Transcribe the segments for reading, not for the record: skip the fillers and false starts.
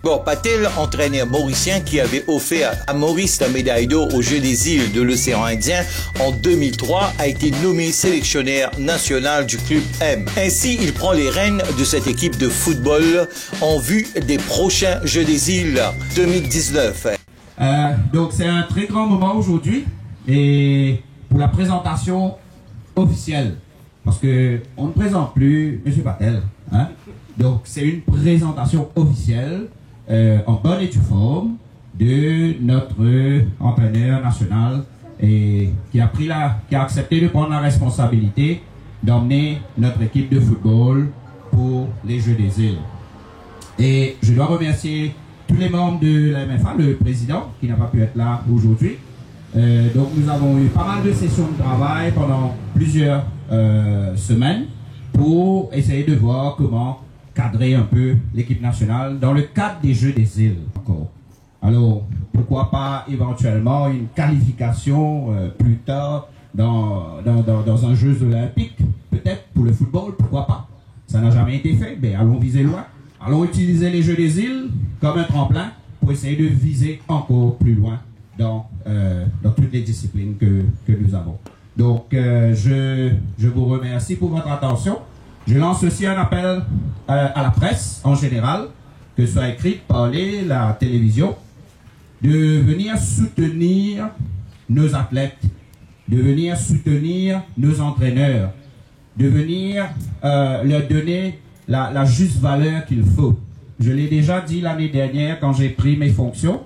Bon, Patel, entraîneur mauricien qui avait offert à Maurice la médaille d'or aux Jeux des îles de l'océan Indien en 2003, a été nommé sélectionneur national du club M. Ainsi, il prend les rênes de cette équipe de football en vue des prochains Jeux des îles 2019. Donc c'est un très grand moment aujourd'hui et pour la présentation officielle, parce que on ne présente plus M. Patel, hein? Donc c'est une présentation officielle en bonne et due forme de notre entraîneur national et qui a accepté de prendre la responsabilité d'emmener notre équipe de football pour les Jeux des îles. Et je dois remercier tous les membres de la MFA, le président qui n'a pas pu être là aujourd'hui. Donc nous avons eu pas mal de sessions de travail pendant plusieurs semaines pour essayer de voir comment cadrer un peu l'équipe nationale dans le cadre des Jeux des îles encore. Alors pourquoi pas éventuellement une qualification plus tard dans un Jeux olympique, peut-être pour le football, pourquoi pas. Ça n'a jamais été fait, mais allons viser loin. Allons utiliser les Jeux des îles comme un tremplin pour essayer de viser encore plus loin dans toutes les disciplines que nous avons. Donc, je vous remercie pour votre attention. Je lance aussi un appel à la presse en général, que ce soit écrite, parlée, la télévision, de venir soutenir nos athlètes, de venir soutenir nos entraîneurs, de venir leur donner la juste valeur qu'il faut. Je l'ai déjà dit l'année dernière quand j'ai pris mes fonctions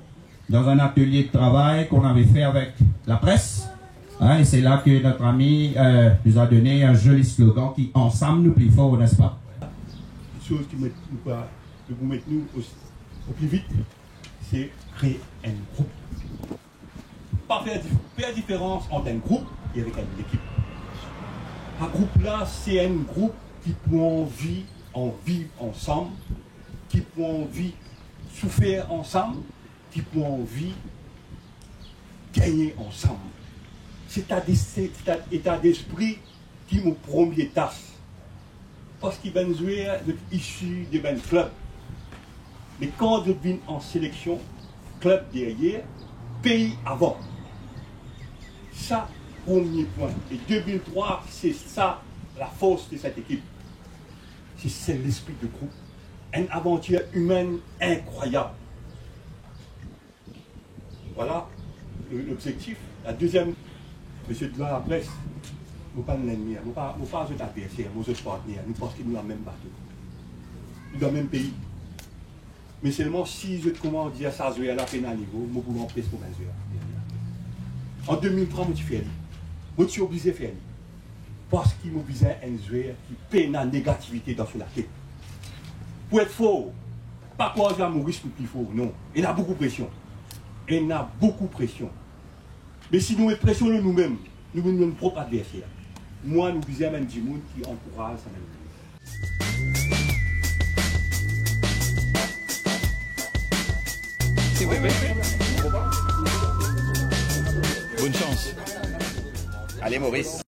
dans un atelier de travail qu'on avait fait avec la presse. Hein, et c'est là que notre ami nous a donné un joli slogan qui ensemble nous plus fort, n'est-ce pas? Une chose qui vous met nous au plus vite, c'est créer un groupe. Pas faire la différence entre un groupe et avec une équipe. Un groupe là, c'est un groupe qui peut vivre ensemble, qui peut souffrir ensemble, qui peut gagner ensemble. C'est cet état d'esprit qui est mon premier tasse. Parce qu'il va jouer issu de ben club. Mais quand je viens en sélection, club derrière, pays avant. Ça, premier point. Et 2003, c'est ça la force de cette équipe. C'est l'esprit de groupe. Une aventure humaine incroyable. Voilà l'objectif. La deuxième, monsieur de la presse, nous pas l'ennemi, nous pas un adversaire, nous sommes partenaires, nous pensons que nous sommes le même bateau. Nous sommes dans le même pays. Mais seulement si je commence à dire ça, je vais à la peine à niveau, nous pouvons presque pour 20 heures. En 2003, je suis fait. Je suis obligé de faire. Parce qu'il m'a besoin d'un joueur qui peine la négativité dans la tête. Pour être fort, pas quoi je Maurice plus fort, non. Il a beaucoup de pression. Il a beaucoup de pression. Mais si nous pressionnons nous-mêmes, nous sommes notre propre adversaire. Moi, nous besoin même du monde qui encourage ça même. Bonne chance. Allez Maurice.